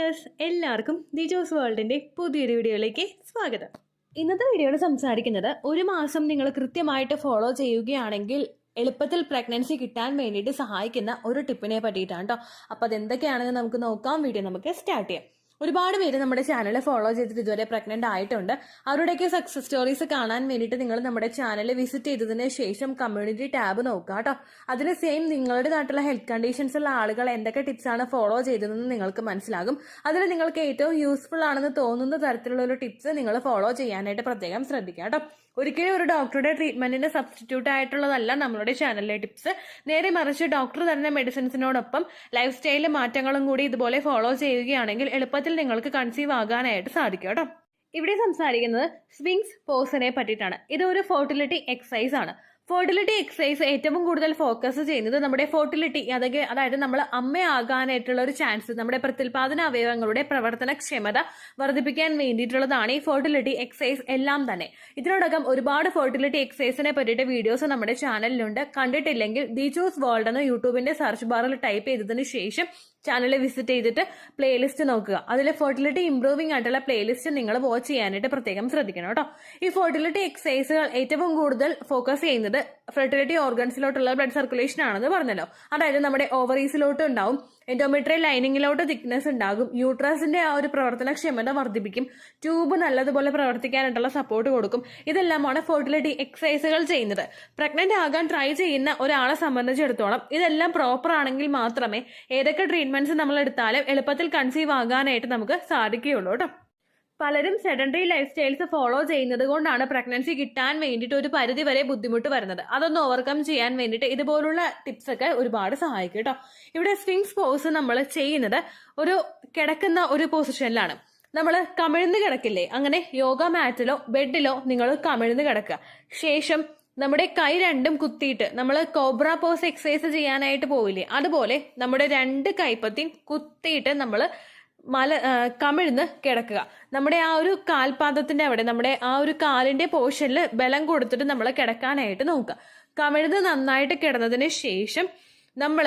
Viewers, എല്ലാവർക്കും ദിജോസ് വേൾഡിൻ്റെ പുതിയൊരു വീഡിയോയിലേക്ക് സ്വാഗതം. ഇന്നത്തെ വീഡിയോയിൽ സംസാരിക്കുന്നത് ഒരു മാസം നിങ്ങൾ കൃത്യമായിട്ട് ഫോളോ ചെയ്യുകയാണെങ്കിൽ എളുപ്പത്തിൽ പ്രഗ്നൻസി കിട്ടാൻ വേണ്ടിയിട്ട് സഹായിക്കുന്ന ഒരു ടിപ്പിനെ പറ്റിയിട്ടാണ് കേട്ടോ. അപ്പോൾ അതെന്തൊക്കെയാണെന്ന് നമുക്ക് നോക്കാം. വീഡിയോ നമുക്ക് സ്റ്റാർട്ട് ചെയ്യാം. ഒരുപാട് പേര് നമ്മുടെ ചാനൽ ഫോളോ ചെയ്തിട്ട് ഇതുവരെ പ്രഗ്നന്റ് ആയിട്ടുണ്ട്. അവരുടെയൊക്കെ സക്സസ് സ്റ്റോറീസ് കാണാൻ വേണ്ടിയിട്ട് നിങ്ങൾ നമ്മുടെ ചാനൽ വിസിറ്റ് ചെയ്തതിന് ശേഷം കമ്മ്യൂണിറ്റി ടാബ് നോക്കുക കേട്ടോ. അതിന് സെയിം നിങ്ങളുടെ നാട്ടിലെ ഹെൽത്ത് കണ്ടീഷൻസ് ഉള്ള ആളുകൾ എന്തൊക്കെ ടിപ്സ് ആണ് ഫോളോ ചെയ്തതെന്ന് നിങ്ങൾക്ക് മനസ്സിലാകും. അതിൽ നിങ്ങൾക്ക് ഏറ്റവും യൂസ്ഫുൾ ആണെന്ന് തോന്നുന്ന തരത്തിലുള്ള ഒരു ടിപ്സ് നിങ്ങൾ ഫോളോ ചെയ്യാനായിട്ട് പ്രത്യേകം ശ്രദ്ധിക്കുക കേട്ടോ. ഒരിക്കലും ഒരു ഡോക്ടറുടെ ട്രീറ്റ്മെന്റിന് സബ്സ്റ്റിറ്റ്യൂട്ട് ആയിട്ടുള്ളതല്ല നമ്മളുടെ ചാനലിലെ ടിപ്സ്. നേരെ മറിച്ച് ഡോക്ടർ തരുന്ന മെഡിസിൻസിനോടൊപ്പം ലൈഫ് സ്റ്റൈലിലെ മാറ്റങ്ങളും കൂടി ഇതുപോലെ ഫോളോ ചെയ്യുകയാണെങ്കിൽ എളുപ്പത്തിൽ നിങ്ങൾക്ക് കൺസീവ് ആകാനായിട്ട് സാധിക്കും കേട്ടോ. ഇവിടെ സംസാരിക്കുന്നത് സ്വിങ്സ് പോസിനെ പറ്റിയിട്ടാണ്. ഇത് ഒരു ഫെർട്ടിലിറ്റി എക്സസൈസ് ആണ്. ഫെർട്ടിലിറ്റി എക്സസൈസ് ഏറ്റവും കൂടുതൽ ഫോക്കസ് ചെയ്യുന്നത് നമ്മുടെ ഫെർട്ടിലിറ്റി, അതായത് നമ്മൾ അമ്മയാകാനായിട്ടുള്ള ഒരു ചാൻസ്, നമ്മുടെ പ്രത്യുൽപാദന അവയവങ്ങളുടെ പ്രവർത്തനക്ഷമത വർദ്ധിപ്പിക്കാൻ വേണ്ടിയിട്ടുള്ളതാണ് ഈ ഫെർട്ടിലിറ്റി എക്സസൈസ് എല്ലാം തന്നെ. ഇതിനോടകം ഒരുപാട് ഫെർട്ടിലിറ്റി എക്സസൈസിനെ പറ്റിയിട്ട് വീഡിയോസ് നമ്മുടെ ചാനലിലുണ്ട്. കണ്ടിട്ടില്ലെങ്കിൽ ദിജോസ് വേൾഡ് എന്ന് യൂട്യൂബിന്റെ സെർച്ച് ബാറിൽ ടൈപ്പ് ചെയ്തതിന് ശേഷം ചാനൽ വിസിറ്റ് ചെയ്തിട്ട് പ്ലേലിസ്റ്റ് നോക്കുക. അതിൽ ഫെർട്ടിലിറ്റി ഇംപ്രൂവിംഗ് ആയിട്ടുള്ള പ്ലേലിസ്റ്റ് നിങ്ങൾ വാച്ച് ചെയ്യാനായിട്ട് പ്രത്യേകം ശ്രദ്ധിക്കണം കേട്ടോ. ഈ ഫെർട്ടിലിറ്റി എക്സസൈസുകൾ ഏറ്റവും കൂടുതൽ ഫോക്കസ് ചെയ്യുന്നത് ഫെർട്ടിലിറ്റി ഓർഗൻസിലോട്ടുള്ള ബ്ലഡ് സർക്കുലേഷൻ ആണെന്ന് പറഞ്ഞല്ലോ. അതായത് നമ്മുടെ ഓവറീസിലോട്ട് ഉണ്ടാവും, എൻഡോമെട്രിയൽ ലൈനിങ്ങിലോട്ട് തിക്നെസ് ഉണ്ടാകും, യൂട്രസിന്റെ ആ ഒരു പ്രവർത്തനക്ഷമത വർദ്ധിപ്പിക്കും, ട്യൂബ് നല്ലതുപോലെ പ്രവർത്തിക്കാനായിട്ടുള്ള സപ്പോർട്ട് കൊടുക്കും. ഇതെല്ലാമാണ് ഫെർട്ടിലിറ്റി എക്സസൈസുകൾ ചെയ്യുന്നത്. പ്രഗ്നന്റ് ആകാൻ ട്രൈ ചെയ്യുന്ന ഒരാളെ സംബന്ധിച്ചിടത്തോളം ഇതെല്ലാം പ്രോപ്പർ ആണെങ്കിൽ മാത്രമേ ഏതൊക്കെ ട്രീറ്റ്മെന്റ്സ് നമ്മൾ എടുത്താലും എളുപ്പത്തിൽ കൺസീവ് ആകാനായിട്ട് നമുക്ക് സാധിക്കുകയുള്ളൂ കേട്ടോ. പലരും സെഡൻഡറി ലൈഫ് സ്റ്റൈൽസ് ഫോളോ ചെയ്യുന്നത് കൊണ്ടാണ് പ്രഗ്നൻസി കിട്ടാൻ വേണ്ടിയിട്ട് ഒരു പരിധി വരെ ബുദ്ധിമുട്ട് വരുന്നത്. അതൊന്ന് ഓവർകം ചെയ്യാൻ വേണ്ടിയിട്ട് ഇതുപോലുള്ള ടിപ്സ് ഒക്കെ ഒരുപാട് സഹായിക്കും കേട്ടോ. ഇവിടെ സ്വിങ്സ് പോസ് നമ്മൾ ചെയ്യുന്നത് ഒരു കിടക്കുന്ന ഒരു പൊസിഷനിലാണ്. നമ്മൾ കമിഴ്ന്ന് കിടക്കില്ലേ, അങ്ങനെ യോഗ മാറ്റിലോ ബെഡിലോ നിങ്ങൾ കമിഴ്ന്ന് കിടക്കുക. ശേഷം നമ്മുടെ കൈ രണ്ടും കുത്തിയിട്ട് നമ്മൾ കോബ്ര പോസ് എക്സസൈസ് ചെയ്യാനായിട്ട് പോവില്ലേ, അതുപോലെ നമ്മുടെ രണ്ട് കൈപ്പത്തിയും കുത്തിയിട്ട് നമ്മൾ കമിഴ്ന്ന് കിടക്കുക. നമ്മുടെ ആ ഒരു കാൽപാദത്തിന്റെ അവിടെ, നമ്മുടെ ആ ഒരു കാലിന്റെ പോർഷനിൽ ബലം കൊടുത്തിട്ട് നമ്മൾ കിടക്കാനായിട്ട് നോക്കുക. കമിഴ്ന്ന് നന്നായിട്ട് കിടന്നതിന് ശേഷം നമ്മൾ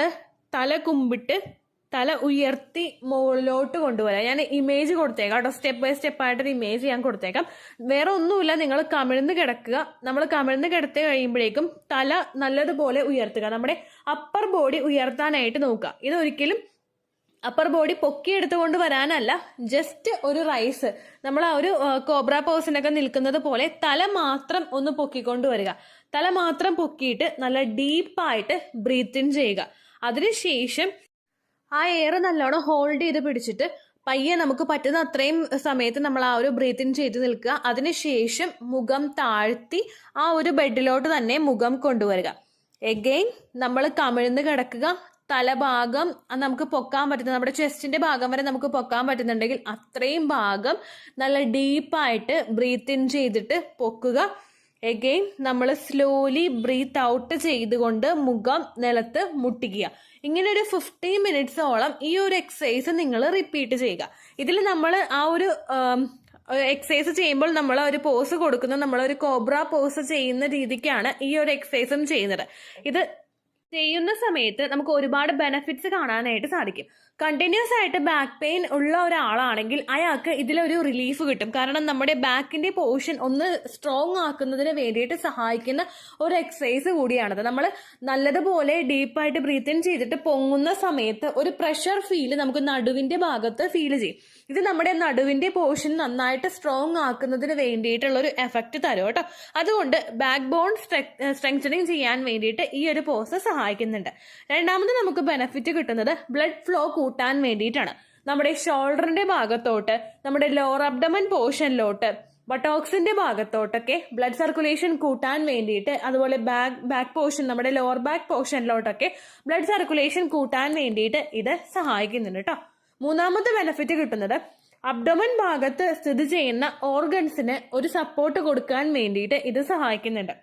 തല കുമ്പിട്ട് തല ഉയർത്തി മുകളിലോട്ട് കൊണ്ടുവരാം. ഞാൻ ഇമേജ് കൊടുത്തേക്കാം കേട്ടോ, സ്റ്റെപ്പ് ബൈ സ്റ്റെപ്പ് ആയിട്ടൊരു ഇമേജ് ഞാൻ കൊടുത്തേക്കാം. വേറെ ഒന്നുമില്ല, നിങ്ങൾ കമിഴ്ന്ന് കിടക്കുക. നമ്മൾ കമിഴ്ന്ന് കിടത്തി കഴിയുമ്പോഴേക്കും തല നല്ലതുപോലെ ഉയർത്തുക. നമ്മുടെ അപ്പർ ബോഡി ഉയർത്താനായിട്ട് നോക്കുക. ഇതൊരിക്കലും അപ്പർ ബോഡി പൊക്കിയെടുത്തുകൊണ്ട് വരാനല്ല, ജസ്റ്റ് ഒരു റൈസ്, നമ്മൾ ആ ഒരു കോബ്ര പോസിനൊക്കെ നിൽക്കുന്നത് പോലെ തല മാത്രം ഒന്ന് പൊക്കിക്കൊണ്ട് വരിക. തല മാത്രം പൊക്കിയിട്ട് നല്ല ഡീപ്പായിട്ട് ബ്രീത്ത് ഇൻ ചെയ്യുക. അതിനുശേഷം ആ എയർ നല്ലോണം ഹോൾഡ് ചെയ്ത് പിടിച്ചിട്ട് പയ്യെ നമുക്ക് പറ്റുന്ന അത്രയും സമയത്ത് നമ്മൾ ആ ഒരു ബ്രീത്ത് ഇൻ ചെയ്ത് നിൽക്കുക. അതിനുശേഷം മുഖം താഴ്ത്തി ആ ഒരു ബെഡിലോട്ട് തന്നെ മുഖം കൊണ്ടുവരിക. എഗെയിൻ നമ്മൾ കമിഴ്ന്ന് കിടക്കുക. തലഭാഗം നമുക്ക് പൊക്കാൻ പറ്റുന്ന, നമ്മുടെ ചെസ്റ്റിന്റെ ഭാഗം വരെ നമുക്ക് പൊക്കാൻ പറ്റുന്നുണ്ടെങ്കിൽ അത്രയും ഭാഗം നല്ല ഡീപ്പായിട്ട് ബ്രീത്ത് ഇൻ ചെയ്തിട്ട് പൊക്കുക. എഗെയിൻ നമ്മൾ സ്ലോലി ബ്രീത്ത് ഔട്ട് ചെയ്തുകൊണ്ട് മുഖം നിലത്ത് മുട്ടിക്കുക. ഇങ്ങനെ ഒരു 15 മിനിറ്റ്സോളം ഈ ഒരു എക്സസൈസ് നിങ്ങൾ റിപ്പീറ്റ് ചെയ്യുക. ഇതിൽ നമ്മൾ ആ ഒരു എക്സസൈസ് ചെയ്യുമ്പോൾ നമ്മൾ ഒരു പോസ് കൊടുക്കുന്നു, നമ്മളൊരു കോബ്ര പോസ് ചെയ്യുന്ന രീതിക്കാണ് ഈ ഒരു എക്സസൈസും ചെയ്യുന്നത്. ഇത് ചെയ്യുന്ന സമയത്ത് നമുക്ക് ഒരുപാട് ബെനിഫിറ്റ്സ് കാണാനായിട്ട് സാധിക്കും. കണ്ടിന്യൂസ് ആയിട്ട് ബാക്ക് പെയിൻ ഉള്ള ഒരാളാണെങ്കിൽ അയാൾക്ക് ഇതിലൊരു റിലീഫ് കിട്ടും. കാരണം നമ്മുടെ ബാക്കിന്റെ പോർഷൻ ഒന്ന് സ്ട്രോങ് ആക്കുന്നതിന് വേണ്ടിയിട്ട് സഹായിക്കുന്ന ഒരു എക്സസൈസ് കൂടിയാണത്. നമ്മൾ നല്ലതുപോലെ ഡീപ്പായിട്ട് ബ്രീത്ത് ഇൻ ചെയ്തിട്ട് പൊങ്ങുന്ന സമയത്ത് ഒരു പ്രഷർ ഫീൽ നമുക്ക് നടുവിന്റെ ഭാഗത്ത് ഫീൽ ചെയ്യും. ഇത് നമ്മുടെ നടുവിന്റെ പോർഷൻ നന്നായിട്ട് സ്ട്രോങ് ആക്കുന്നതിന് വേണ്ടിയിട്ടുള്ള ഒരു എഫക്റ്റ് തരും കേട്ടോ. അതുകൊണ്ട് ബാക്ക് ബോൺ സ്ട്രെങ്തനിങ് ചെയ്യാൻ വേണ്ടിയിട്ട് ഈ ഒരു പോസ് സഹായിക്കുന്നുണ്ട്. രണ്ടാമത് നമുക്ക് ബെനിഫിറ്റ് കിട്ടുന്നത് ബ്ലഡ് ഫ്ലോ കൂട്ടാൻ വേണ്ടിയിട്ടാണ്. നമ്മുടെ ഷോൾഡറിന്റെ ഭാഗത്തോട്ട്, നമ്മുടെ ലോവർ അബ്ഡമൻ പോർഷനിലോട്ട്, ബട്ടോക്സിന്റെ ഭാഗത്തോട്ടൊക്കെ ബ്ലഡ് സർക്കുലേഷൻ കൂട്ടാൻ വേണ്ടിയിട്ട്, അതുപോലെ ബാക്ക് പോർഷൻ, നമ്മുടെ ലോവർ ബാക്ക് പോർഷനിലോട്ടൊക്കെ ബ്ലഡ് സർക്കുലേഷൻ കൂട്ടാൻ വേണ്ടിയിട്ട് ഇത് സഹായിക്കുന്നുണ്ട് കേട്ടോ. മൂന്നാമത്തെ ബെനിഫിറ്റ് കിട്ടുന്നത് അബ്ഡോമൻ ഭാഗത്ത് സ്ഥിതി ചെയ്യുന്ന ഓർഗൻസിന് ഒരു സപ്പോർട്ട് കൊടുക്കാൻ വേണ്ടിയിട്ട് ഇത് സഹായിക്കുന്നുണ്ട്.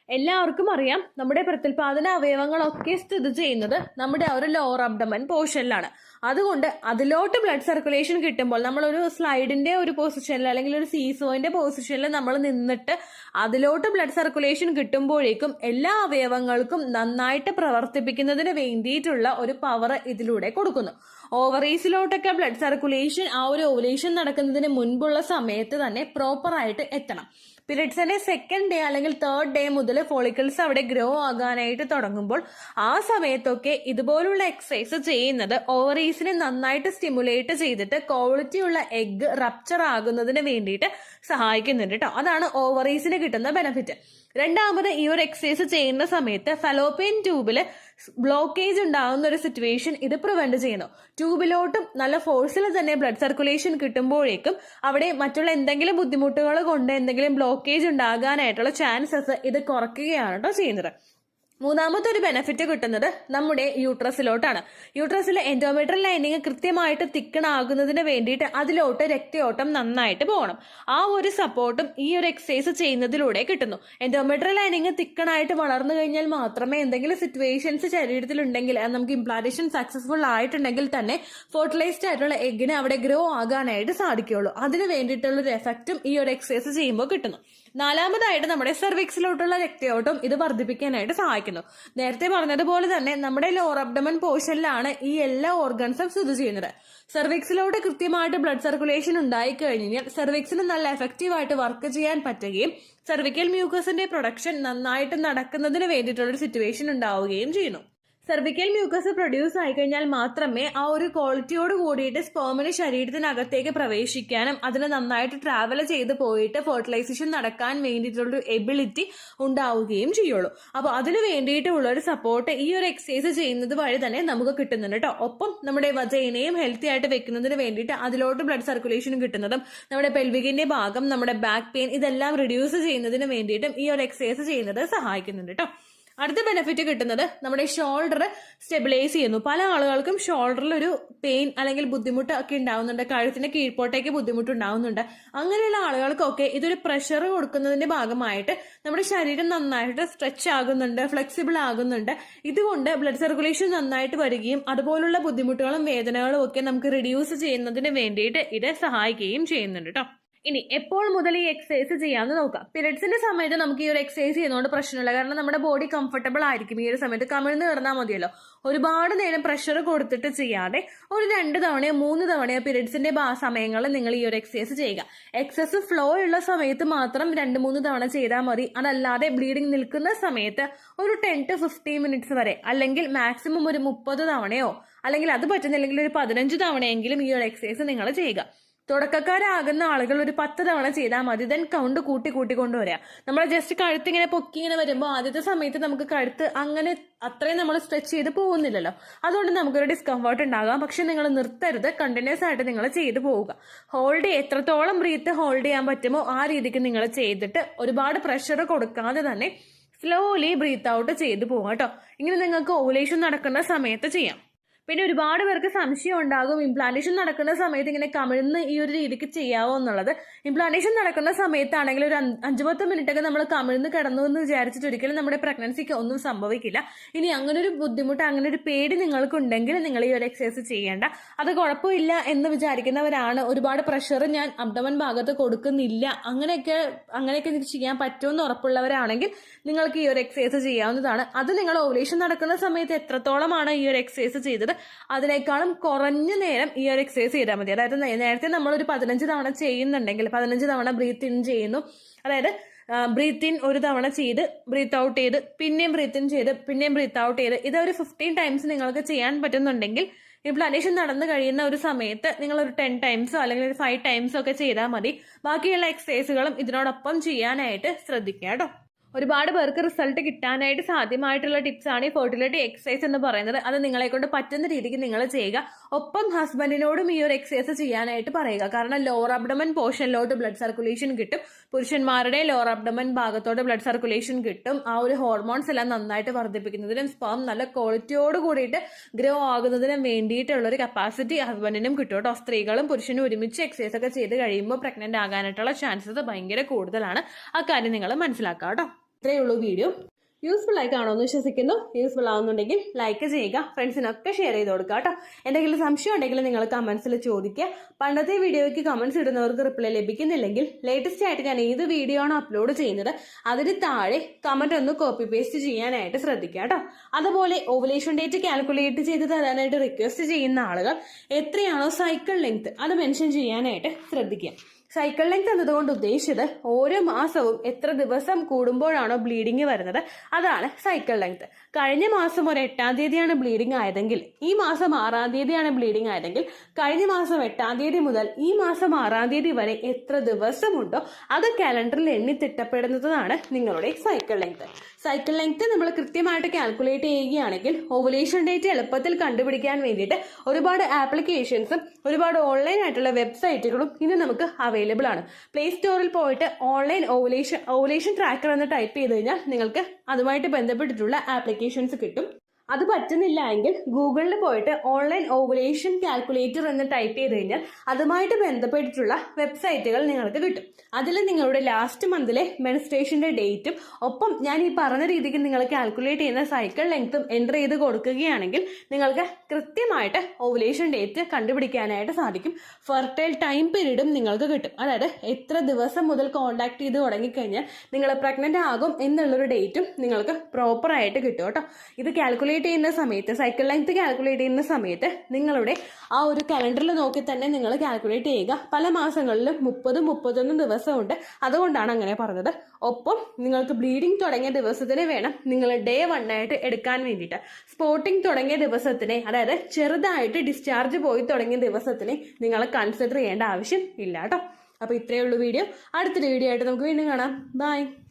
എല്ലാവർക്കും അറിയാം, നമ്മുടെ പ്രത്യുൽപാദന അവയവങ്ങളൊക്കെ സ്ഥിതി ചെയ്യുന്നത് നമ്മുടെ ആ ഒരു ലോവർ അബ്ഡമൻ പോർഷനിലാണ്. അതുകൊണ്ട് അതിലോട്ട് ബ്ലഡ് സർക്കുലേഷൻ കിട്ടുമ്പോൾ നമ്മളൊരു സ്ലൈഡിന്റെ ഒരു പൊസിഷനിൽ അല്ലെങ്കിൽ ഒരു സീസോയിന്റെ പൊസിഷനിൽ നമ്മൾ നിന്നിട്ട് അതിലോട്ട് ബ്ലഡ് സർക്കുലേഷൻ കിട്ടുമ്പോഴേക്കും എല്ലാ അവയവങ്ങൾക്കും നന്നായിട്ട് പ്രവർത്തിപ്പിക്കുന്നതിന് വേണ്ടിയിട്ടുള്ള ഒരു പവർ ഇതിലൂടെ കൊടുക്കുന്നു. ഓവറീസിലോട്ടൊക്കെ ബ്ലഡ് സർക്കുലേഷൻ ആ ഒരു ഓവുലേഷൻ നടക്കുന്നതിന് മുൻപുള്ള സമയത്ത് തന്നെ പ്രോപ്പറായിട്ട് എത്തണം. പീരിയഡ്സിന്റെ സെക്കൻഡ് ഡേ അല്ലെങ്കിൽ തേർഡ് ഡേ മുതൽ ഫോളിക്കിൾസ് അവിടെ ഗ്രോ ആകാനായിട്ട് തുടങ്ങുമ്പോൾ ആ സമയത്തൊക്കെ ഇതുപോലുള്ള എക്സസൈസ് ചെയ്യുന്നത് ഓവറീസിനെ നന്നായിട്ട് സ്റ്റിമുലേറ്റ് ചെയ്തിട്ട് ക്വാളിറ്റിയുള്ള എഗ് റപ്ചർ ആകുന്നതിന് വേണ്ടിയിട്ട് സഹായിക്കുന്നുണ്ട് കേട്ടോ. അതാണ് ഓവറീസിന് കിട്ടുന്ന ബെനിഫിറ്റ്. രണ്ടാമത്, ഈ ഒരു എക്സസൈസ് ചെയ്യുന്ന സമയത്ത് ഫലോപ്പിയൻ ട്യൂബില് ബ്ലോക്കേജ് ഉണ്ടാകുന്ന ഒരു സിറ്റുവേഷൻ ഇത് പ്രിവെന്റ് ചെയ്യുന്നു. ട്യൂബിലോട്ടും നല്ല ഫോഴ്സിൽ തന്നെ ബ്ലഡ് സർക്കുലേഷൻ കിട്ടുമ്പോഴേക്കും അവിടെ മറ്റുള്ള എന്തെങ്കിലും ബുദ്ധിമുട്ടുകൾ കൊണ്ട് എന്തെങ്കിലും ബ്ലോക്കേജ് ഉണ്ടാകാനായിട്ടുള്ള ചാൻസസ് ഇത് കുറയ്ക്കുകയാണ് കേട്ടോ ചെയ്യുന്നത്. മൂന്നാമത്തെ ഒരു ബെനിഫിറ്റ് കിട്ടുന്നത് നമ്മുടെ യൂട്രസിലോട്ടാണ്. യൂട്രസിലെ എൻഡോമെട്രിയൽ ലൈനിങ് കൃത്യമായിട്ട് തിക്കണാകുന്നതിന് വേണ്ടിയിട്ട് അതിലോട്ട് രക്തയോട്ടം നന്നായിട്ട് പോകണം. ആ ഒരു സപ്പോർട്ടും ഈ ഒരു എക്സസൈസ് ചെയ്യുന്നതിലൂടെ കിട്ടുന്നു. എൻഡോമെട്രിയൽ ലൈനിങ് തിക്കണായിട്ട് വളർന്നു കഴിഞ്ഞാൽ മാത്രമേ എന്തെങ്കിലും സിറ്റുവേഷൻസ് ശരീരത്തിൽ ഉണ്ടെങ്കിൽ നമുക്ക് ഇംപ്ലാന്റേഷൻ സക്സസ്ഫുൾ ആയിട്ടുണ്ടെങ്കിൽ തന്നെ ഫെർട്ടിലൈസ്ഡ് ആയിട്ടുള്ള എഗ്ഗിന് അവിടെ ഗ്രോ ആകാനായിട്ട് സാധിക്കുകയുള്ളൂ. അതിന് വേണ്ടിയിട്ടുള്ള ഒരു എഫക്റ്റും ഈ ഒരു എക്സസൈസ് ചെയ്യുമ്പോൾ കിട്ടുന്നു. നാലാമതായിട്ട് നമ്മുടെ സെർവിക്സിലോട്ടുള്ള രക്തയോട്ടം ഇത് വർദ്ധിപ്പിക്കാനായിട്ട് സഹായിക്കുന്നു. നേരത്തെ പറഞ്ഞതുപോലെ തന്നെ നമ്മുടെ ലോവർ അബ്ഡമൻ പോർഷനിലാണ് ഈ എല്ലാ ഓർഗൻസും സ്ഥിതി ചെയ്യുന്നത്. സെർവിക്സിലോട്ട് കൃത്യമായിട്ട് ബ്ലഡ് സർക്കുലേഷൻ ഉണ്ടായി കഴിഞ്ഞാൽ സെർവിക്സിന് നല്ല എഫക്റ്റീവായിട്ട് വർക്ക് ചെയ്യാൻ പറ്റുകയും സെർവിക്കൽ മ്യൂക്കസിന്റെ പ്രൊഡക്ഷൻ നന്നായിട്ട് നടക്കുന്നതിന് വേണ്ടിയിട്ടുള്ള ഒരു സിറ്റുവേഷൻ ഉണ്ടാവുകയും ചെയ്യുന്നു. സെർവിക്കൽ മ്യൂക്കസ് പ്രൊഡ്യൂസ് ആയി കഴിഞ്ഞാൽ മാത്രമേ ആ ഒരു ക്വാളിറ്റിയോട് കൂടിയിട്ട് സ്പേമിന് ശരീരത്തിനകത്തേക്ക് പ്രവേശിക്കാനും അതിന് നന്നായിട്ട് ട്രാവൽ ചെയ്ത് പോയിട്ട് ഫെർട്ടിലൈസേഷൻ നടക്കാൻ വേണ്ടിയിട്ടുള്ളൊരു എബിലിറ്റി ഉണ്ടാവുകയും ചെയ്യുള്ളൂ. അപ്പോൾ അതിന് വേണ്ടിയിട്ടുള്ള ഒരു സപ്പോർട്ട് ഈ ഒരു എക്സസൈസ് ചെയ്യുന്നത് വഴി തന്നെ നമുക്ക് കിട്ടുന്നുണ്ട് കേട്ടോ. ഒപ്പം നമ്മുടെ വജൈനയും ഹെൽത്തി ആയിട്ട് വെക്കുന്നതിന് വേണ്ടിയിട്ട് അതിലോട്ട് ബ്ലഡ് സർക്കുലേഷൻ കിട്ടുന്നതും നമ്മുടെ പെൽവിക്കിന്റെ ഭാഗം, നമ്മുടെ ബാക്ക് പെയിൻ ഇതെല്ലാം റിഡ്യൂസ് ചെയ്യുന്നതിന് വേണ്ടിയിട്ടും ഈ ഒരു എക്സസൈസ് ചെയ്യുന്നത് സഹായിക്കുന്നുണ്ട് കേട്ടോ. അടുത്ത ബെനിഫിറ്റ് കിട്ടുന്നത് നമ്മുടെ ഷോൾഡർ സ്റ്റെബിലൈസ് ചെയ്യുന്നു. പല ആളുകൾക്കും ഷോൾഡറിൽ ഒരു പെയിൻ അല്ലെങ്കിൽ ബുദ്ധിമുട്ട് ഒക്കെ ഉണ്ടാവുന്നുണ്ട്, കഴുത്തിന്റെ കീഴ്പോട്ടേക്ക് ബുദ്ധിമുട്ട് ഉണ്ടാവുന്നുണ്ട്. അങ്ങനെയുള്ള ആളുകൾക്കൊക്കെ ഇതൊരു പ്രഷർ കൊടുക്കുന്നതിന്റെ ഭാഗമായിട്ട് നമ്മുടെ ശരീരം നന്നായിട്ട് സ്ട്രെച്ച് ആകുന്നുണ്ട്, ഫ്ലെക്സിബിൾ ആകുന്നുണ്ട്. ഇതുകൊണ്ട് ബ്ലഡ് സർക്കുലേഷൻ നന്നായിട്ട് വരികയും അതുപോലുള്ള ബുദ്ധിമുട്ടുകളും വേദനകളും ഒക്കെ നമുക്ക് റിഡ്യൂസ് ചെയ്യുന്നതിന് വേണ്ടിയിട്ട് ഇത് സഹായിക്കുകയും ചെയ്യുന്നുണ്ട് കേട്ടോ. ഇനി എപ്പോൾ മുതൽ ഈ എക്സസൈസ് ചെയ്യാമെന്ന് നോക്കാം. പീരിയഡ്സിന്റെ സമയത്ത് നമുക്ക് ഈ ഒരു എക്സസൈസ് ചെയ്യുന്നതുകൊണ്ട് പ്രശ്നമില്ല. കാരണം നമ്മുടെ ബോഡി കംഫർട്ടബിൾ ആയിരിക്കും. ഈ ഒരു സമയത്ത് കമിഴ്ന്ന് കിടന്നാൽ മതിയല്ലോ. ഒരുപാട് നേരം പ്രഷർ കൊടുത്തിട്ട് ചെയ്യാതെ ഒരു 2 തവണയോ 3 തവണയോ പീരിയഡ്സിന്റെ സമയങ്ങളിൽ നിങ്ങൾ ഈ ഒരു എക്സസൈസ് ചെയ്യുക. എക്സസ് ഫ്ലോ ഉള്ള സമയത്ത് മാത്രം 2-3 തവണ ചെയ്താൽ മതി. അതല്ലാതെ ബ്ലീഡിങ് നിൽക്കുന്ന സമയത്ത് ഒരു 10 to 15 മിനിറ്റ്സ് വരെ, അല്ലെങ്കിൽ മാക്സിമം ഒരു 30 തവണയോ അല്ലെങ്കിൽ അത് പറ്റുന്നില്ലെങ്കിൽ ഒരു 15 തവണയെങ്കിലും ഈ ഒരു എക്സസൈസ് നിങ്ങൾ ചെയ്യുക. തുടക്കക്കാരാകുന്ന ആളുകൾ ഒരു 10 തവണ ചെയ്താൽ മതി. ദെൻ കൗണ്ട് കൂട്ടി കൊണ്ടുവരിക. നമ്മൾ ജസ്റ്റ് കഴുത്ത് ഇങ്ങനെ പൊക്കി ഇങ്ങനെ വരുമ്പോൾ ആദ്യത്തെ സമയത്ത് നമുക്ക് കഴുത്ത് അങ്ങനെ അത്രയും നമ്മൾ സ്ട്രെച്ച് ചെയ്ത് പോകുന്നില്ലല്ലോ. അതുകൊണ്ട് നമുക്കൊരു ഡിസ്കംഫർട്ട് ഉണ്ടാകാം. പക്ഷെ നിങ്ങൾ നിർത്തരുത്, കണ്ടിന്യൂസ് ആയിട്ട് നിങ്ങൾ ചെയ്ത് പോവുക. എത്രത്തോളം ബ്രീത്ത് ഹോൾഡ് ചെയ്യാൻ പറ്റുമോ ആ രീതിക്ക് നിങ്ങൾ ചെയ്തിട്ട് ഒരുപാട് പ്രഷർ കൊടുക്കാതെ തന്നെ സ്ലോലി ബ്രീത്ത് ഔട്ട് ചെയ്ത് പോകാം കേട്ടോ. ഇങ്ങനെ നിങ്ങൾക്ക് ഓവുലേഷൻ നടക്കുന്ന സമയത്ത് ചെയ്യാം. പിന്നെ ഒരുപാട് പേർക്ക് സംശയം ഉണ്ടാകും, ഇംപ്ലാന്റേഷൻ നടക്കുന്ന സമയത്ത് ഇങ്ങനെ കമിഴ്ന്ന് ഈ ഒരു രീതിക്ക് ചെയ്യാവോ എന്നുള്ളത്. ഇംപ്ലാന്റേഷൻ നടക്കുന്ന സമയത്താണെങ്കിൽ ഒരു 5-10 മിനിറ്റ് ഒക്കെ നമ്മൾ കമിഴ്ന്ന് കിടന്നു എന്ന് വിചാരിച്ചിട്ട് ഒരിക്കലും നമ്മുടെ പ്രഗ്നൻസിക്ക് ഒന്നും സംഭവിക്കില്ല. ഇനി അങ്ങനെ ഒരു ബുദ്ധിമുട്ട്, അങ്ങനെ ഒരു പേടി നിങ്ങൾക്ക് ഉണ്ടെങ്കിൽ നിങ്ങൾ ഈ ഒരു എക്സസൈസ് ചെയ്യേണ്ട. അത് കുഴപ്പമില്ല എന്ന് വിചാരിക്കുന്നവരാണ്. ഒരുപാട് പ്രഷർ ഞാൻ അബ്ഡമൻ ഭാഗത്ത് കൊടുക്കുന്നില്ല, അങ്ങനെയൊക്കെ എനിക്ക് ചെയ്യാൻ പറ്റുമെന്ന് ഉറപ്പുള്ളവരാണെങ്കിൽ നിങ്ങൾക്ക് ഈ ഒരു എക്സസൈസ് ചെയ്യാവുന്നതാണ്. അത് നിങ്ങൾ ഓവുലേഷൻ നടക്കുന്ന സമയത്ത് എത്രത്തോളമാണ് ഈ ഒരു എക്സസൈസ് ചെയ്തത് അതിനേക്കാളും കുറഞ്ഞ നേരം ഈ ഒരു എക്സസൈസ് ചെയ്താൽ മതി. അതായത് നേരത്തെ നമ്മളൊരു 15 തവണ ചെയ്യുന്നുണ്ടെങ്കിൽ 15 തവണ ബ്രീത്ത് ഇൻ ചെയ്യുന്നു. അതായത് ബ്രീത്ത് ഇൻ ഒരു തവണ ചെയ്ത് ബ്രീത്ത് ഔട്ട് ചെയ്ത് പിന്നെയും ബ്രീത്ത് ഇൻ ചെയ്ത് പിന്നെയും ബ്രീത്ത് ഔട്ട് ചെയ്ത് ഇതൊരു 15 ടൈംസ് നിങ്ങൾക്ക് ചെയ്യാൻ പറ്റുന്നുണ്ടെങ്കിൽ ഇംപ്ലാന്റേഷൻ നടന്നു കഴിയുന്ന ഒരു സമയത്ത് നിങ്ങൾ ഒരു 10 ടൈംസോ അല്ലെങ്കിൽ ഒരു 5 ടൈംസോ ഒക്കെ ചെയ്താൽ മതി. ബാക്കിയുള്ള എക്സസൈസുകളും ഇതിനോടൊപ്പം ചെയ്യാനായിട്ട് ശ്രദ്ധിക്കുക കേട്ടോ. ഒരുപാട് പേർക്ക് റിസൾട്ട് കിട്ടാനായിട്ട് സാധ്യമായിട്ടുള്ള ടിപ്സാണ് ഈ ഫെർട്ടിലിറ്റി എക്സസൈസ് എന്ന് പറയുന്നത്. അത് നിങ്ങളെ കൊണ്ട് പറ്റുന്ന രീതിക്ക് നിങ്ങൾ ചെയ്യുക. ഒപ്പം ഹസ്ബൻഡിനോടും ഈ ഒരു എക്സസൈസ് ചെയ്യാനായിട്ട് പറയുക. കാരണം ലോവർ അബ്ഡമൻ പോർഷനിലോട്ട് ബ്ലഡ് സർക്കുലേഷൻ കിട്ടും. പുരുഷന്മാരുടെ ലോവർ അബ്ഡമൻ ഭാഗത്തോട്ട് ബ്ലഡ് സർക്കുലേഷൻ കിട്ടും. ആ ഒരു ഹോർമോൺസ് എല്ലാം നന്നായിട്ട് വർദ്ധിപ്പിക്കുന്നതിനും സ്പേം നല്ല ക്വാളിറ്റിയോട് കൂടിയിട്ട് ഗ്രോ ആകുന്നതിനും വേണ്ടിയിട്ടുള്ള ഒരു കപ്പാസിറ്റി ഹസ്ബൻഡിനും കിട്ടും കേട്ടോ. സ്ത്രീകളും പുരുഷനും ഒരുമിച്ച് എക്സസൈസ് ഒക്കെ ചെയ്ത് കഴിയുമ്പോൾ പ്രഗ്നന്റ് ആകാനായിട്ടുള്ള ചാൻസസ് ഭയങ്കര കൂടുതലാണ്. ആ കാര്യം നിങ്ങൾ മനസ്സിലാക്കുക കേട്ടോ. ഇത്രയേ ഉള്ളൂ വീഡിയോ. യൂസ്ഫുൾ ആയി കാണുമെന്ന് വിശ്വസിക്കുന്നു. യൂസ്ഫുൾ ആവുന്നുണ്ടെങ്കിൽ ലൈക്ക് ചെയ്യുക, ഫ്രണ്ട്സിനൊക്കെ ഷെയർ ചെയ്ത് കൊടുക്കുക കേട്ടോ. എന്തെങ്കിലും സംശയം ഉണ്ടെങ്കിൽ നിങ്ങൾ കമന്റ്സിൽ ചോദിക്കുക. പണ്ടത്തെ വീഡിയോയ്ക്ക് കമന്റ്സ് ഇടുന്നവർക്ക് റിപ്ലൈ ലഭിക്കുന്നില്ലെങ്കിൽ ലേറ്റസ്റ്റ് ആയിട്ട് ഞാൻ ഏത് വീഡിയോ ആണ് അപ്ലോഡ് ചെയ്യുന്നത് അതിന് താഴെ കമന്റ് ഒന്ന് കോപ്പി പേസ്റ്റ് ചെയ്യാനായിട്ട് ശ്രദ്ധിക്കുക കേട്ടോ. അതുപോലെ ഓവുലേഷൻ ഡേറ്റ് കാൽക്കുലേറ്റ് ചെയ്ത് തരാനായിട്ട് റിക്വസ്റ്റ് ചെയ്യുന്ന ആളുകൾ എത്രയാണോ സൈക്കിൾ ലെങ്ത് അത് മെൻഷൻ ചെയ്യാനായിട്ട് ശ്രദ്ധിക്കുക. സൈക്കിൾ ലെങ്ത് എന്നതുകൊണ്ട് ഉദ്ദേശിച്ചത് ഓരോ മാസവും എത്ര ദിവസം കൂടുമ്പോഴാണോ ബ്ലീഡിങ് വരുന്നത് അതാണ് സൈക്കിൾ ലെങ്ത്. കഴിഞ്ഞ മാസം ഒരു 8-ാം തീയതിയാണ് ബ്ലീഡിങ് ആയതെങ്കിൽ ഈ മാസം 6-ാം തീയതിയാണ് ബ്ലീഡിങ് ആയതെങ്കിൽ കഴിഞ്ഞ മാസം 8-ാം തീയതി മുതൽ ഈ മാസം 6-ാം തീയതി വരെ എത്ര ദിവസമുണ്ടോ അത് കാലണ്ടറിൽ എണ്ണി തിട്ടപ്പെടുന്നതാണ് നിങ്ങളുടെ സൈക്കിൾ ലെങ്ത്. സൈക്കിൾ ലെങ്ത് നമ്മൾ കൃത്യമായിട്ട് കാൽക്കുലേറ്റ് ചെയ്യുകയാണെങ്കിൽ ഓവുലേഷൻ ഡേറ്റ് എളുപ്പത്തിൽ കണ്ടുപിടിക്കാൻ വേണ്ടിയിട്ട് ഒരുപാട് ആപ്ലിക്കേഷൻസും ഒരുപാട് ഓൺലൈൻ ആയിട്ടുള്ള വെബ്സൈറ്റുകളും ഇന്ന് നമുക്ക് അവൈലബിൾ ആണ്. പ്ലേ സ്റ്റോറിൽ പോയിട്ട് ഓൺലൈൻ ഓവുലേഷൻ ട്രാക്കർ എന്ന് ടൈപ്പ് ചെയ്ത് കഴിഞ്ഞാൽ നിങ്ങൾക്ക് അതുമായിട്ട് ബന്ധപ്പെട്ടിട്ടുള്ള ആപ്ലിക്കേഷൻസ് കിട്ടും. അത് പറ്റുന്നില്ല എങ്കിൽ ഗൂഗിളിൽ പോയിട്ട് ഓൺലൈൻ ഓവുലേഷൻ കാൽക്കുലേറ്റർ എന്ന് ടൈപ്പ് ചെയ്ത് കഴിഞ്ഞാൽ അതുമായിട്ട് ബന്ധപ്പെട്ടിട്ടുള്ള വെബ്സൈറ്റുകൾ നിങ്ങൾക്ക് കിട്ടും. അതിൽ നിങ്ങളുടെ ലാസ്റ്റ് മന്തിലെ മെൻസ്ട്രേഷന്റെ ഡേറ്റും ഒപ്പം ഞാൻ ഈ പറഞ്ഞ രീതിക്ക് നിങ്ങൾ കാൽക്കുലേറ്റ് ചെയ്യുന്ന സൈക്കിൾ ലെങ്ത്തും എൻ്റർ ചെയ്ത് കൊടുക്കുകയാണെങ്കിൽ നിങ്ങൾക്ക് കൃത്യമായിട്ട് ഓവുലേഷൻ ഡേറ്റ് കണ്ടുപിടിക്കാനായിട്ട് സാധിക്കും. ഫെർട്ടൈൽ ടൈം പീരീഡും നിങ്ങൾക്ക് കിട്ടും. അതായത് എത്ര ദിവസം മുതൽ കോണ്ടാക്ട് ചെയ്ത് തുടങ്ങിക്കഴിഞ്ഞാൽ നിങ്ങൾ പ്രഗ്നന്റ് ആകും എന്നുള്ളൊരു ഡേറ്റും നിങ്ങൾക്ക് പ്രോപ്പറായിട്ട് കിട്ടും കേട്ടോ. ഇത് കാൽക്കുലേറ്റ് ചെയ്യുന്ന സമയത്ത് സൈക്കിൾ ലെങ്ത് കാൽക്കുലേറ്റ് ചെയ്യുന്ന സമയത്ത് നിങ്ങളുടെ ആ ഒരു കലണ്ടറിൽ നോക്കി തന്നെ നിങ്ങൾ കാൽക്കുലേറ്റ് ചെയ്യുക. പല മാസങ്ങളിലും 30-31 ദിവസമുണ്ട്, അതുകൊണ്ടാണ് അങ്ങനെ പറഞ്ഞത്. ഒപ്പം നിങ്ങൾക്ക് ബ്ലീഡിങ് തുടങ്ങിയ ദിവസത്തിന് വേണം നിങ്ങൾ ഡേ 1 ആയിട്ട് എടുക്കാൻ വേണ്ടിയിട്ട്. സ്പോട്ടിങ് തുടങ്ങിയ ദിവസത്തിനെ, അതായത് ചെറുതായിട്ട് ഡിസ്ചാർജ് പോയി തുടങ്ങിയ ദിവസത്തിനെ നിങ്ങൾ കൺസിഡർ ചെയ്യേണ്ട ആവശ്യം ഇല്ല കേട്ടോ. അപ്പോൾ ഇത്രയേ ഉള്ളൂ വീഡിയോ. അടുത്തൊരു വീഡിയോ ആയിട്ട് നമുക്ക് വീണ്ടും കാണാം. ബൈ.